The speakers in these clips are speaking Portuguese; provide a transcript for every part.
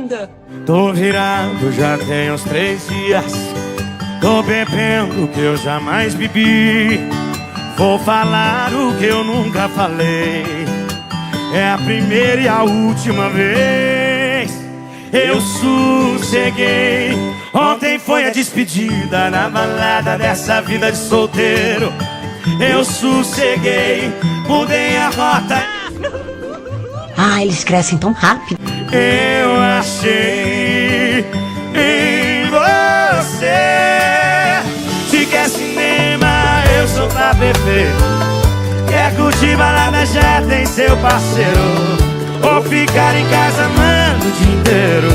linda. Tô virado já tem uns 3 dias. Tô bebendo o que eu jamais bebi. Vou falar o que eu nunca falei. É a primeira e a última vez. Eu sosseguei. Ontem foi a despedida na balada dessa vida de solteiro. Eu sosseguei, mudei a rota. Ah, eles crescem tão rápido. Eu achei em você. Se quer cinema, eu sou pra beber. Quer curtir balada, já tem seu parceiro. Ou ficar em casa amando o dia inteiro.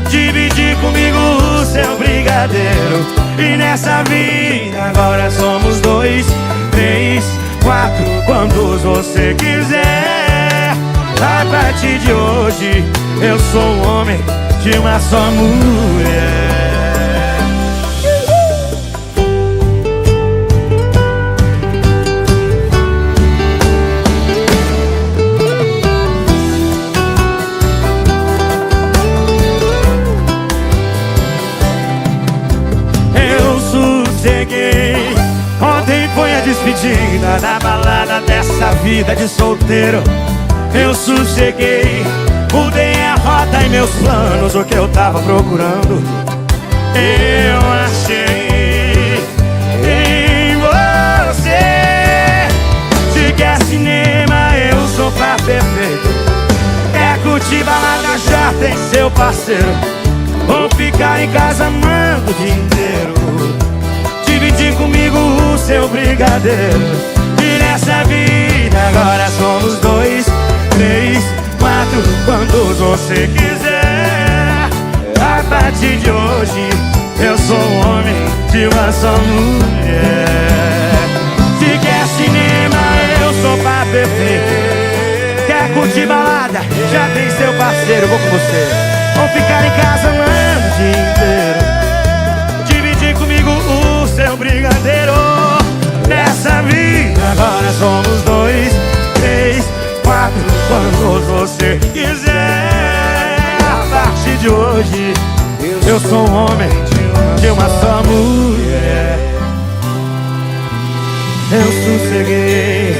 Dividir comigo o seu brigadeiro. E nessa vida agora somos 2, 3, 4, quantos você quiser. A partir de hoje eu sou um homem de uma só mulher. Ontem foi a despedida da balada dessa vida de solteiro. Eu sosseguei, mudei a rota e meus planos, o que eu tava procurando. Eu achei em você. Se quer cinema, eu sou pra perfeito. Quer curtir balada, já tem seu parceiro. Vou ficar em casa amando o dia inteiro. Dividir comigo o seu brigadeiro. E nessa vida agora somos 2, 3, 4, quantos você quiser. A partir de hoje eu sou um homem de uma só mulher. Se quer cinema, eu sou pra perfeito. Quer curtir balada, já tem seu parceiro. Vou com você. Vou ficar em casa amando o dia inteiro. Dividir comigo o seu brigadeiro. Nessa vida agora somos 2, 3, 4, quantos você quiser. A partir de hoje eu sou um homem de uma só mulher. Eu sosseguei.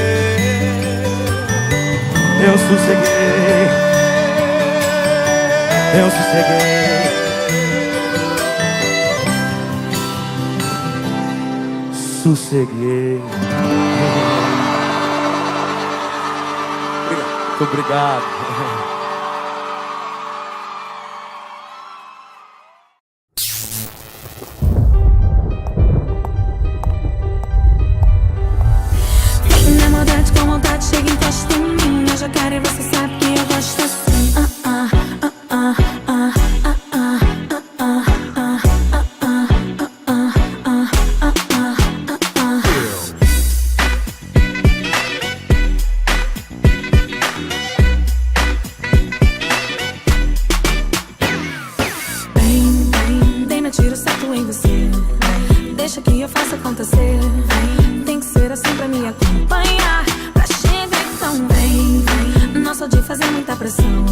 Eu sosseguei. Eu sosseguei. Sosseguei. Muito obrigado. Na maldade com vontade, chega e encosta em mim. Eu já quero e você sabe que eu gosto assim. Tiro certo em você. Deixa que eu faça acontecer. Tem que ser assim pra me acompanhar. Pra chegar então vem. Não sou de fazer muita pressão,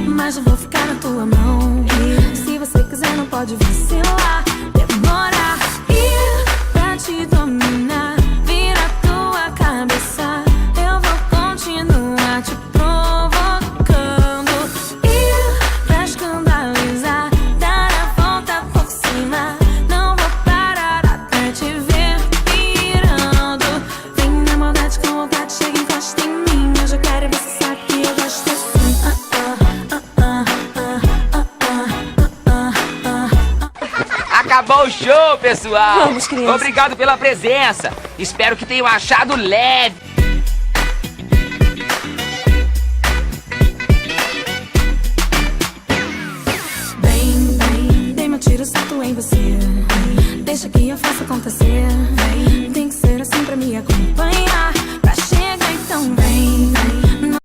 mas eu vou ficar na tua mão. E se você quiser não pode vacilar. Demora ir pra te dominar. Vira a tua cabeça. Eu vou continuar te provocando. Ir pra escandalizar. Não vou parar até te ver pirando. Vem na maldade com vontade, chega e encosta em mim. Eu já quero e você sabe que eu gosto assim. Acabou o show, pessoal. Vamos, criança. Obrigado pela presença. Espero que tenham achado leve. Dei meu tiro certo em você. Deixa que eu faça acontecer.